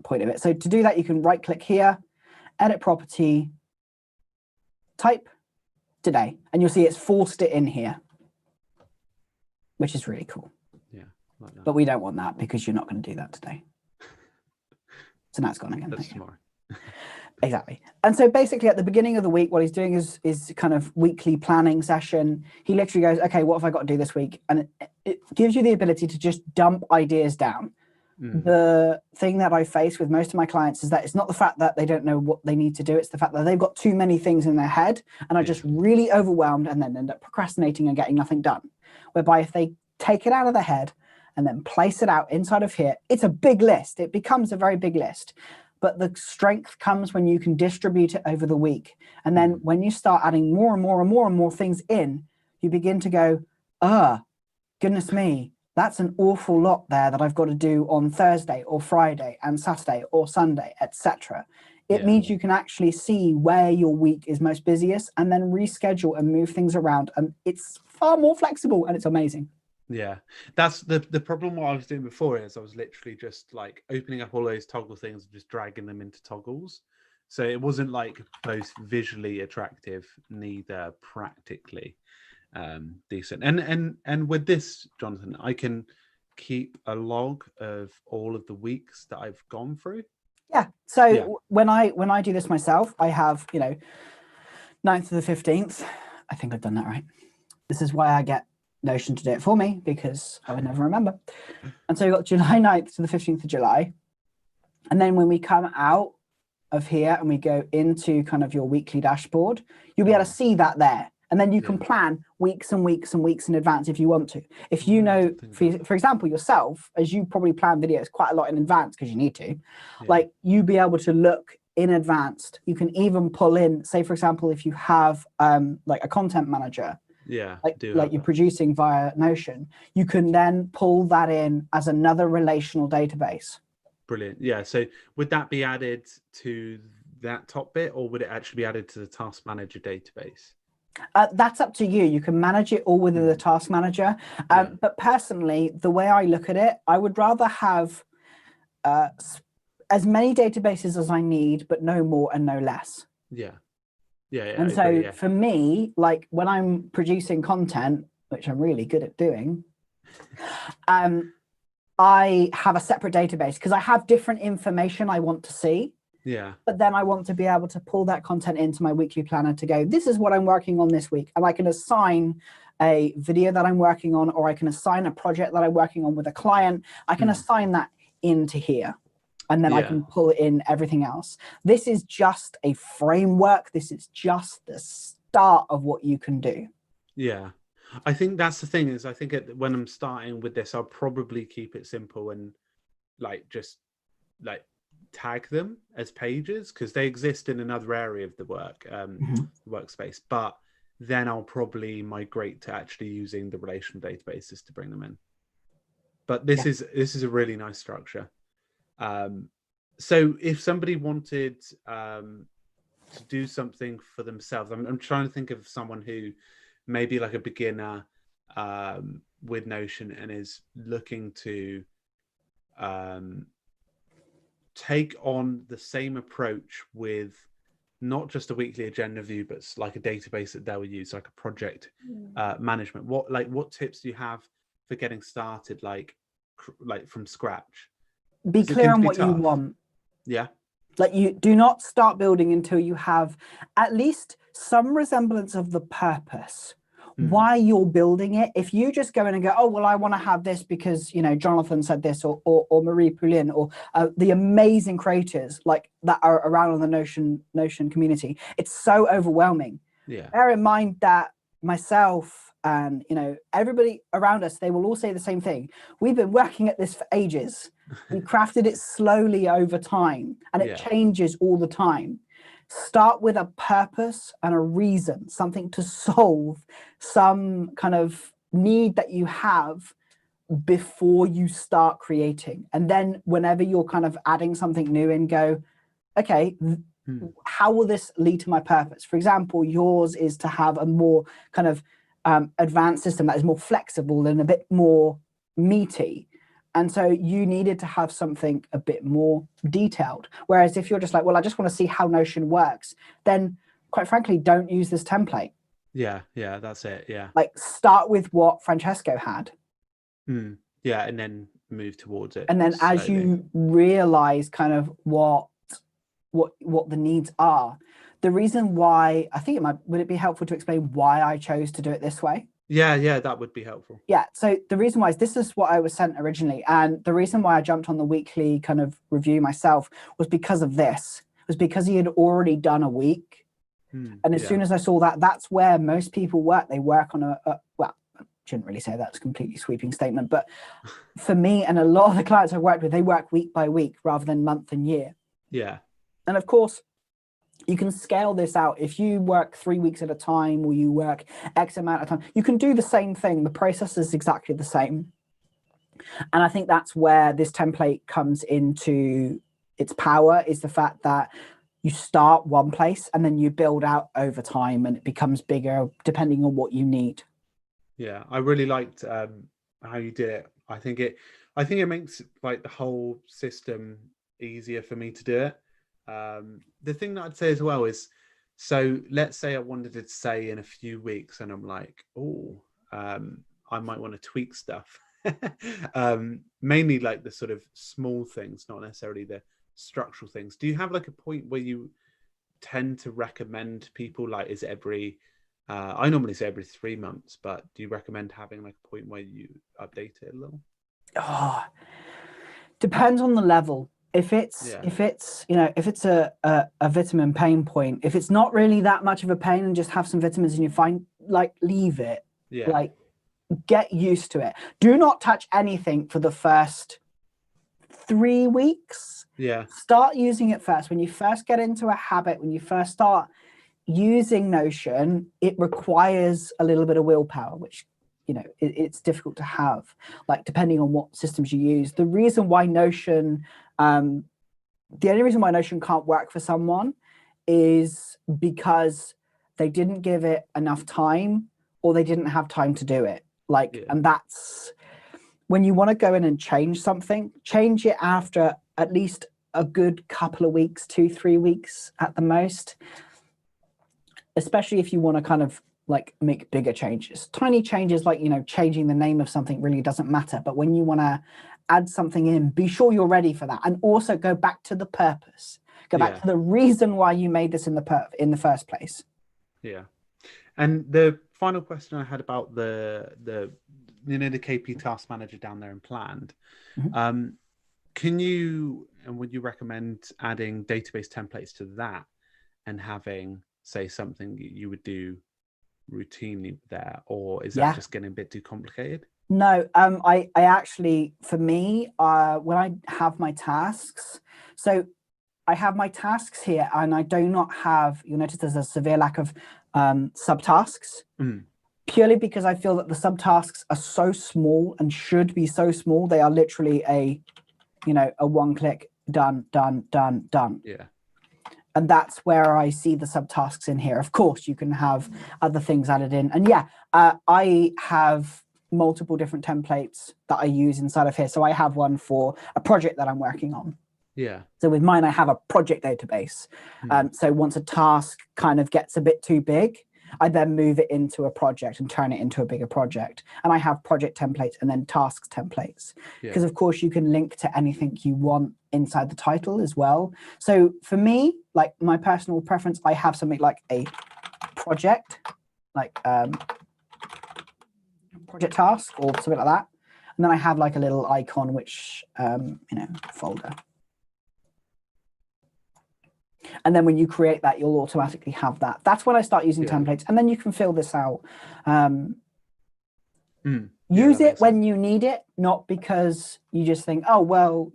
point of it. So to do that, you can right click here, edit property, type today, and you'll see it's forced it in here, which is really cool. Yeah, like that. But we don't want that because you're not going to do that today. So now it's gone again. That's tomorrow. Exactly. And so basically at the beginning of the week, what he's doing is kind of weekly planning session. He literally goes, okay, what have I got to do this week? And it gives you the ability to just dump ideas down. The thing that I face with most of my clients is that it's not the fact that they don't know what they need to do. It's the fact that they've got too many things in their head and are just really overwhelmed and then end up procrastinating and getting nothing done. Whereby if they take it out of their head and then place it out inside of here, it's a big list. It becomes a very big list. But the strength comes when you can distribute it over the week. And then when you start adding more and more and more and more things in, you begin to go, goodness me, that's an awful lot there that I've got to do on Thursday or Friday and Saturday or Sunday, etc. It means you can actually see where your week is most busiest and then reschedule and move things around. And it's far more flexible and it's amazing. Yeah, that's the problem. What I was doing before is I was literally just like opening up all those toggle things and just dragging them into toggles. So it wasn't like both visually attractive, neither practically decent. And with this, Jonathan, I can keep a log of all of the weeks that I've gone through. Yeah. So when I do this myself, I have 9th to the 15th. I think I've done that right. This is why I get Notion to do it for me, because I would never remember. And so you've got July 9th to the 15th of July. And then when we come out of here and we go into kind of your weekly dashboard, you'll be able to see that there. And then you can plan weeks and weeks and weeks in advance if you want to. If you know, for example, yourself, as you probably plan videos quite a lot in advance because you need to, like you be able to look in advance. You can even pull in, say, for example, if you have like a content manager, like you're producing via Notion, you can then pull that in as another relational database. Brilliant. Yeah. So would that be added to that top bit, or would it actually be added to the task manager database? That's up to you. You can manage it all within the task manager. But personally, the way I look at it, I would rather have as many databases as I need, but no more and no less. Yeah. And so for me, like when I'm producing content, which I'm really good at doing, I have a separate database because I have different information I want to see. Yeah. But then I want to be able to pull that content into my weekly planner to go, this is what I'm working on this week. And I can assign a video that I'm working on, or I can assign a project that I'm working on with a client. I can assign that into here. And then I can pull in everything else. This is just a framework. This is just the start of what you can do. Yeah. I think that's the thing is I think when I'm starting with this, I'll probably keep it simple and like just like tag them as pages because they exist in another area of the workspace. But then I'll probably migrate to actually using the relational databases to bring them in. But this is a really nice structure. So if somebody wanted to do something for themselves, I'm trying to think of someone who maybe like a beginner with Notion and is looking to take on the same approach with not just a weekly agenda view, but like a database that they'll use, like a project management. What tips do you have for getting started, like from scratch? Be clear on what you want. Yeah. Like you do not start building until you have at least some resemblance of the purpose. Why you're building it. If you just go in and go, oh, well, I want to have this because, you know, Jonathan said this or Marie Poulin or the amazing creators like that are around on the Notion community. It's so overwhelming. Yeah. Bear in mind that myself and, you know, everybody around us, they will all say the same thing. We've been working at this for ages. We crafted it slowly over time and it changes all the time. Start with a purpose and a reason, something to solve, some kind of need that you have before you start creating. And then whenever you're kind of adding something new in, go, okay, how will this lead to my purpose? For example, yours is to have a more kind of advanced system that is more flexible and a bit more meaty. And so you needed to have something a bit more detailed. Whereas if you're just like, well, I just want to see how Notion works, then quite frankly, don't use this template. Yeah, that's it. Yeah. Like start with what Francesco had. Yeah, and then move towards it. And then slowly. As you realize kind of what the needs are, the reason why I think would it be helpful to explain why I chose to do it this way? Yeah, that would be helpful. Yeah, so the reason why is this is what I was sent originally. And the reason why I jumped on the weekly kind of review myself was because of this. It was because he had already done a week. And as soon as I saw that, that's where most people work. They work on well, I shouldn't really say that's a completely sweeping statement. But for me and a lot of the clients I've worked with, they work week by week rather than month and year. Yeah. And of course, you can scale this out. If you work 3 weeks at a time or you work X amount of time, you can do the same thing. The process is exactly the same. And I think that's where this template comes into its power, is the fact that you start one place and then you build out over time and it becomes bigger depending on what you need. Yeah, I really liked how you did it. I think it makes like the whole system easier for me to do it. The thing that I'd say as well is, so let's say I wanted to say in a few weeks and I'm like, I might want to tweak stuff. Mainly like the sort of small things, not necessarily the structural things. Do you have like a point where you tend to recommend people, like, is it every I normally say every 3 months, but do you recommend having like a point where you update it a little? Depends on the level. If it's you know, if it's a vitamin pain point, if it's not really that much of a pain and just have some vitamins and you're fine, like leave it. Like get used to it. Do not touch anything for the first 3 weeks. Start using it first. When you first get into a habit, when you first start using Notion, it requires a little bit of willpower, which, you know, it's difficult to have, like depending on what systems you use. The reason why Notion the only reason why Notion can't work for someone is because they didn't give it enough time or they didn't have time to do it. And that's when you want to go in and change something, change it after at least a good couple of weeks, 2-3 weeks at the most, especially if you want to kind of like make bigger changes. Tiny changes like, you know, changing the name of something really doesn't matter. But when you want to add something in, be sure you're ready for that. And also go back to the purpose. Go back to the reason why you made this in the first place. Yeah. And the final question I had about the KP Task Manager down there and Planned, can you, and would you recommend adding database templates to that and having, say, something you would do routinely there, or is that just getting a bit too complicated? No, I actually, for me, when I have my tasks, so I have my tasks here and I do not have, you'll notice there's a severe lack of subtasks, purely because I feel that the subtasks are so small and should be so small. They are literally a one click, done. Yeah. And that's where I see the subtasks in here. Of course, you can have other things added in. And I have multiple different templates that I use inside of here. So I have one for a project that I'm working on. Yeah. So with mine, I have a project database. So once a task kind of gets a bit too big, I then move it into a project and turn it into a bigger project. And I have project templates and then tasks templates. Because of course you can link to anything you want inside the title as well. So for me, like my personal preference, I have something like a project, like project task or something like that. And then I have like a little icon, which, folder. And then when you create that, you'll automatically have that. That's when I start using templates. And then you can fill this out. Use it when you need it, not because you just think, oh, well,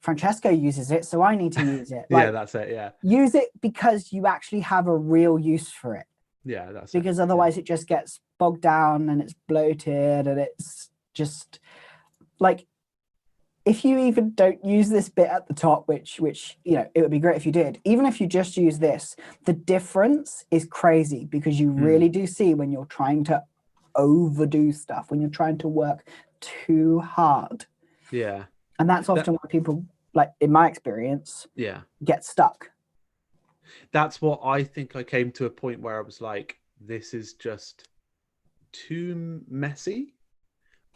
Francesco uses it, so I need to use it. Like, that's it. Yeah. Use it because you actually have a real use for it. Yeah, that's because otherwise it just gets bogged down and it's bloated and it's just like, if you even don't use this bit at the top, which it would be great if you did, even if you just use this, the difference is crazy, because you really do see when you're trying to overdo stuff, when you're trying to work too hard. Yeah. And that's often why people, like in my experience, get stuck. That's what I think. I came to a point where I was like, this is just too messy.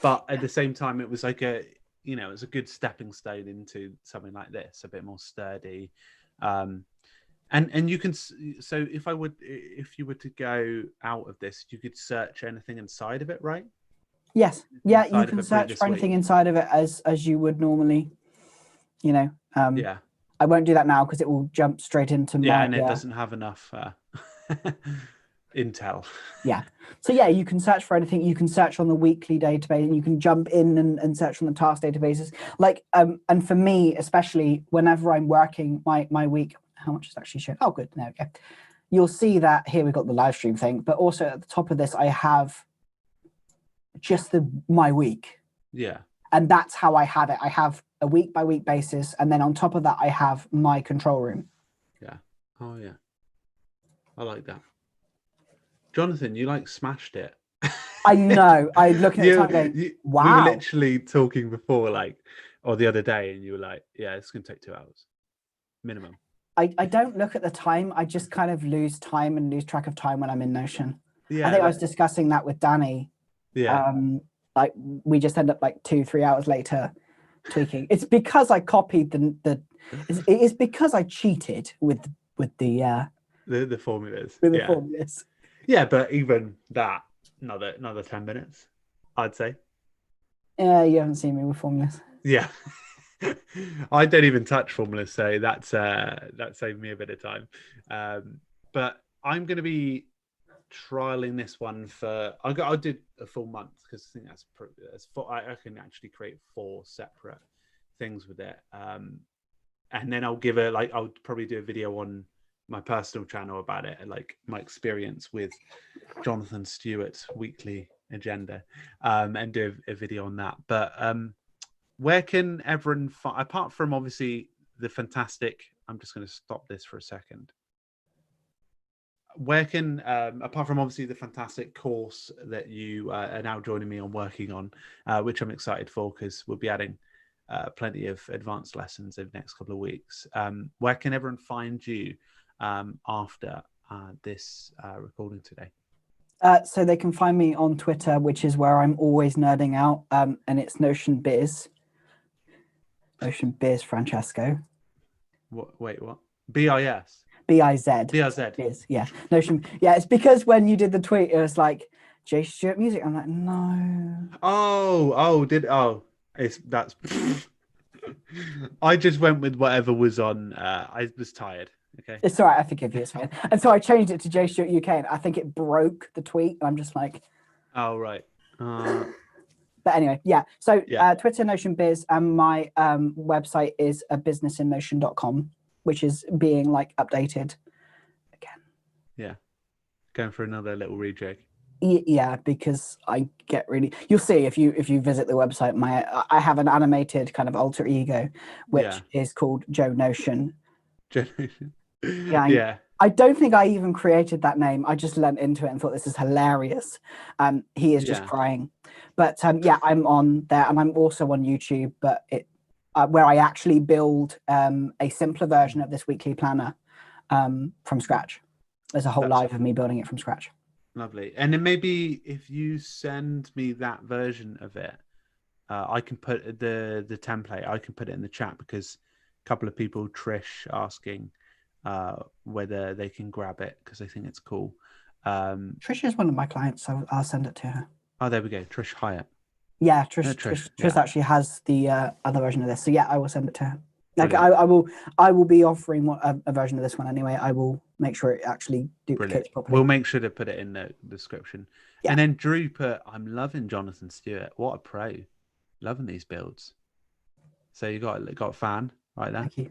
But at the same time, it was like it's a good stepping stone into something like this, a bit more sturdy. And you can, so if you were to go out of this, you could search anything inside of it, right? Yes. Yeah, you can search for anything inside of it as you would normally, I won't do that now because it will jump straight into my... and it doesn't have enough intel. So you can search for anything. You can search on the weekly database, and you can jump in and search on the task databases. Like, and for me, especially whenever I'm working my week, how much is actually shown? Oh, good. There we go. You'll see that here we've got the live stream thing, but also at the top of this, I have just my week. Yeah. And that's how I have it. I have a week by week basis. And then on top of that, I have my control room. Yeah. Oh, yeah. I like that. Jonathan, you smashed it. I know. I look at the time going, wow. We were literally talking before, or the other day, and you were like, yeah, it's going to take 2 hours minimum. I don't look at the time. I just kind of lose time and lose track of time when I'm in Notion. Yeah, I think I was discussing that with Danny. Yeah. We just end up 2-3 hours later tweaking. It's because I copied it's because I cheated with the formulas. With the formulas. Yeah, but even that, another 10 minutes, I'd say. Yeah, you haven't seen me with formulas. Yeah. I don't even touch formulas, so that saved me a bit of time. But I'm going to be trialing this one for... I did a full month, because I think I can actually create 4 separate things with it. And then I'll give I'll probably do a video on my personal channel about it, and my experience with Jonathan Stewart's weekly agenda, and do a video on that. But where can everyone find, apart from obviously the fantastic... I'm just going to stop this for a second. Where can, apart from obviously the fantastic course that you are now joining me on working on, which I'm excited for, because we'll be adding plenty of advanced lessons over the next couple of weeks, where can everyone find you after this recording today? So they can find me on Twitter, which is where I'm always nerding out, and it's Notion Biz. Notion Biz Francesco. What? Wait, what? BIS. BIZ. BIZ. Biz. Yeah. Notion. Yeah. It's because when you did the tweet, it was like J Stewart Music. I'm like, no. That's. I just went with whatever was on. I was tired. Okay. It's all right. I forgive you. It's fine. And so I changed it to J Stewart UK, and I think it broke the tweet. And I'm just like. Oh right. But anyway, yeah. So Yeah. Twitter, Notion Biz, and my website is a businessinnotion.com, which is being like updated again. Yeah. Going for another little rejig. Yeah, because I get really. You'll see if you visit the website. I have an animated kind of alter ego, which is called Joe Notion. Yeah. I don't think I even created that name. I just leant into it and thought this is hilarious. He is just crying. But yeah, I'm on there, and I'm also on YouTube, but where I actually build a simpler version of this weekly planner from scratch. There's a whole live of me building it from scratch. Lovely. And then maybe if you send me that version of it, I can put the template. I can put it in the chat because a couple of people, Trish, asking whether they can grab it because they think it's cool. Trish is one of my clients, so I'll send it to her. Oh, there we go. Trish Hyatt. Yeah, Trish actually has the other version of this. So yeah, I will send it to her. Like I will be offering a version of this one anyway. I will make sure it actually duplicates properly. We'll make sure to put it in the description. Yeah. And then Drew put, I'm loving Jonathan Stewart. What a pro. Loving these builds. So you got a fan right there. Thank you.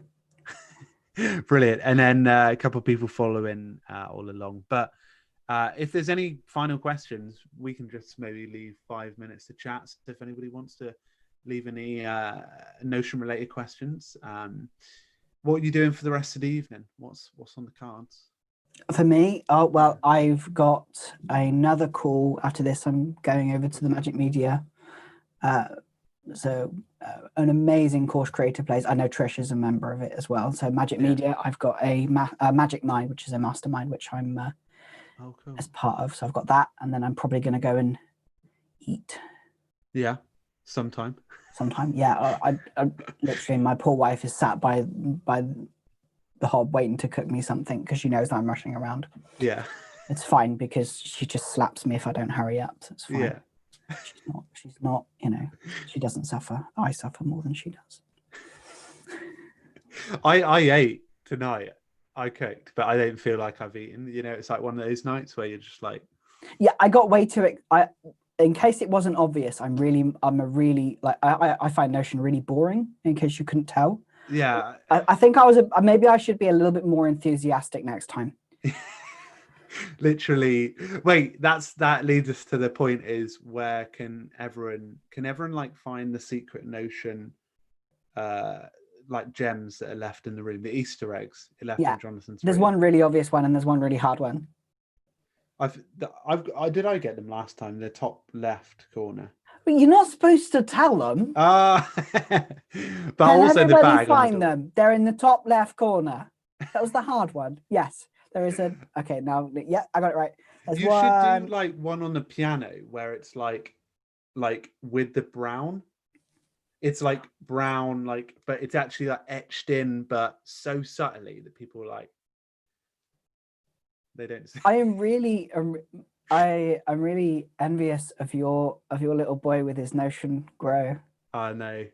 Brilliant. And then a couple of people following all along. But if there's any final questions, we can just maybe leave 5 minutes to chat. So if anybody wants to leave any Notion related questions, what are you doing for the rest of the evening? What's on the cards? For me, I've got another call after this. I'm going over to the Magic Media. So an amazing course creator place. I know Trish is a member of it as well. So Magic Media, I've got a Magic Mind, which is a mastermind, which I'm cool. as part of. So I've got that, and then I'm probably going to go and eat. Yeah, sometime. Yeah. I literally, my poor wife is sat by the hob waiting to cook me something because she knows that I'm rushing around. Yeah. It's fine because she just slaps me if I don't hurry up. So it's fine. Yeah. She's not, she doesn't suffer. I suffer more than she does. I ate tonight. I cooked, but I don't feel like I've eaten. It's like one of those nights where you're just like. Yeah, I got way too. In case it wasn't obvious, I find Notion really boring. In case you couldn't tell. Yeah. I think maybe I should be a little bit more enthusiastic next time. Literally. Wait, that leads us to the point is where can everyone like find the secret Notion like gems that are left in the room, the Easter eggs left in Jonathan's There's room. one really obvious one and there's one really hard one. Did I get them last time? The top left corner. But you're not supposed to tell them. But Can also the bag. Find them. They're in the top left corner. That was the hard one. Yes, there is a. Okay, now I got it right. There's you should do like one on the piano where it's like with the brown. It's like brown, but it's actually like etched in, but so subtly that people they don't see. I'm really envious of your little boy with his Notion grow. I know,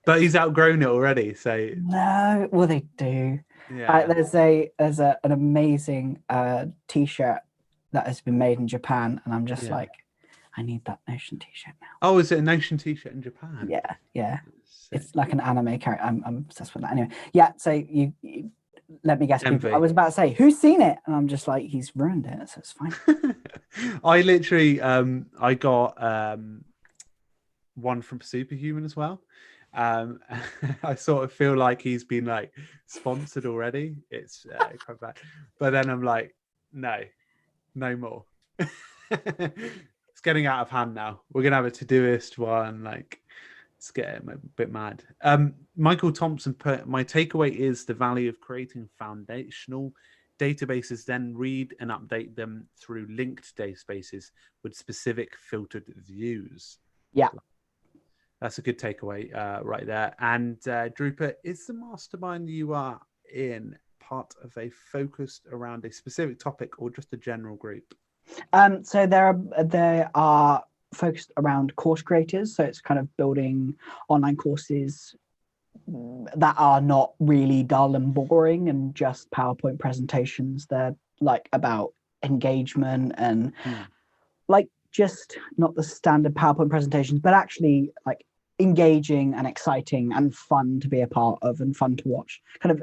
but he's outgrown it already. So no, well they do. Yeah. There's an amazing T-shirt that has been made in Japan, and I'm just like, I need that Notion T-shirt now. Oh, is it a Notion T-shirt in Japan? Yeah. It's like an anime character. I'm obsessed with that. Anyway, yeah. So you let me guess. I was about to say, who's seen it? And I'm just like, he's ruined it, so it's fine. I literally, I got one from Superhuman as well. I sort of feel like he's been like sponsored already. It's quite bad, but then I'm like, no more. It's getting out of hand now. We're gonna have a Todoist one. Let's get him a bit mad. Michael Thompson put, my takeaway is the value of creating foundational databases, then read and update them through linked databases with specific filtered views. Yeah. That's a good takeaway right there. And Drupal, is the mastermind you are in part of a focused around a specific topic or just a general group? So they are focused around course creators. So it's kind of building online courses that are not really dull and boring and just PowerPoint presentations. They're like about engagement and like just not the standard PowerPoint presentations, but actually like engaging and exciting and fun to be a part of and fun to watch. Kind of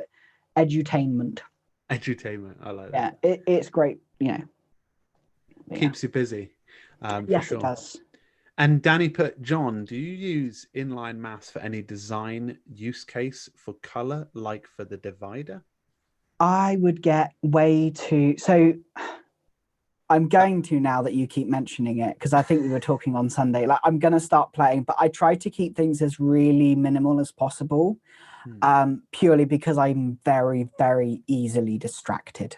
edutainment. Edutainment, I like Yeah, that. it's great, you know. Keeps you busy. Yes, for sure. it does. And Danny put, John, do you use inline maths for any design use case for color, like for the divider? I would get way too. So I'm going to, now that you keep mentioning it, because I think we were talking on Sunday. Like I'm going to start playing, but I try to keep things as really minimal as possible, purely because I'm very, very easily distracted.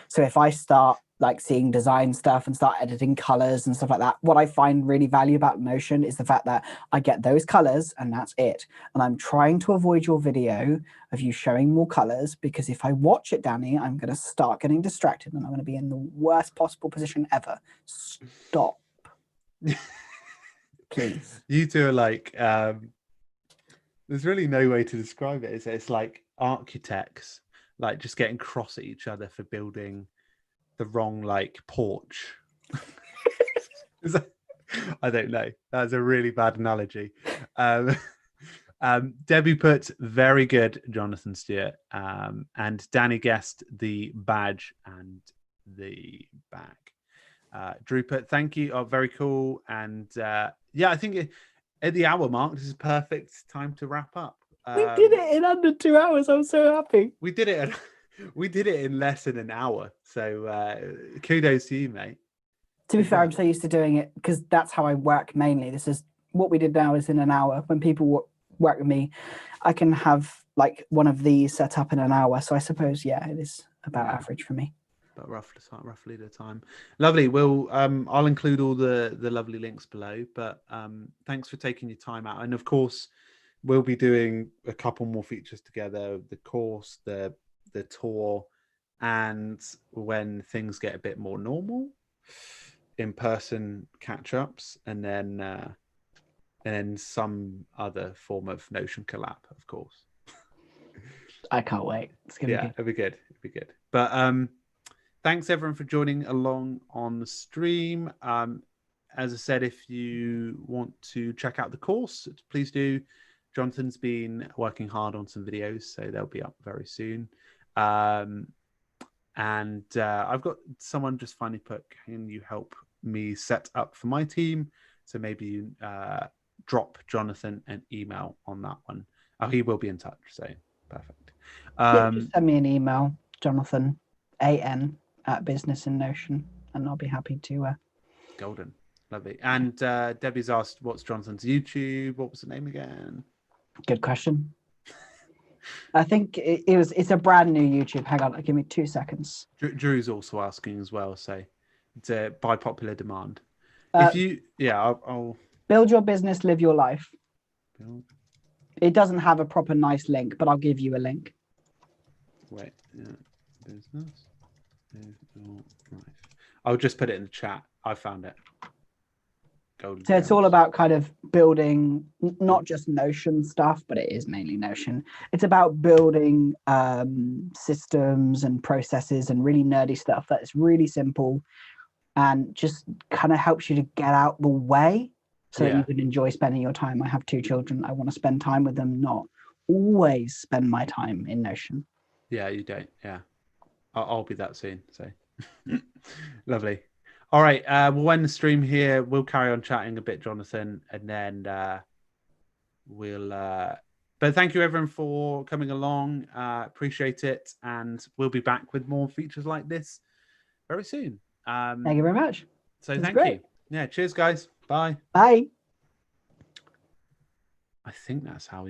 So if I start like seeing design stuff and start editing colors and stuff like that, what I find really value about Notion is the fact that I get those colors and that's it. And I'm trying to avoid your video of you showing more colors, because if I watch it, Danny, I'm going to start getting distracted and I'm going to be in the worst possible position ever. Stop. Please. You two are like, there's really no way to describe it. It's like architects, like just getting cross at each other for building the wrong like porch. I don't know. That's a really bad analogy. Debbie put, very good, Jonathan Stewart. And Danny guessed the badge and the bag. Drew put, thank you. Oh, very cool. And yeah, I think at the hour mark, this is perfect time to wrap up. We did it in under 2 hours. I'm so happy. We did it. We did it in less than an hour. So kudos to you, mate. To be fair, I'm so used to doing it because that's how I work mainly. This is what we did now is in an hour. When people work with me, I can have like one of these set up in an hour. So I suppose, yeah, it is about average for me. But roughly the time. Lovely. Well, I'll include all the lovely links below. But thanks for taking your time out. And of course, we'll be doing a couple more features together: the course, the tour, and when things get a bit more normal, in-person catch-ups, and then some other form of Notion collab, of course. I can't wait. It's gonna be good. It'll be good. It'll be good. But thanks everyone for joining along on the stream. As I said, if you want to check out the course, please do. Jonathan's been working hard on some videos, so they'll be up very soon. And I've got someone just finally put, can you help me set up for my team? So maybe you drop Jonathan an email on that one. Oh, he will be in touch, so perfect. Just send me an email, Jonathan AN @Business in Notion, and I'll be happy to. Golden, lovely. And Debbie's asked, what's Jonathan's YouTube? What was the name again? Good question. I think it's a brand new YouTube. Hang on, give me 2 seconds. Drew's also asking as well, so it's by popular demand. If you, I'll build your business, live your life. It doesn't have a proper nice link, but I'll give you a link. Wait, business, live your life. I'll just put it in the chat. I found it. Golden so it's all about kind of building not just Notion stuff, but it is mainly Notion. It's about building systems and processes and really nerdy stuff that's really simple and just kind of helps you to get out the way so that you can enjoy spending your time. I have 2 children. I want to spend time with them, not always spend my time in Notion. Yeah, you don't. Yeah. I'll be that soon. So lovely. All right. We'll end the stream here. We'll carry on chatting a bit, Jonathan, and then we'll. But thank you, everyone, for coming along. Appreciate it, and we'll be back with more features like this very soon. Thank you very much. So thank you. Yeah. Cheers, guys. Bye. Bye. I think that's how we.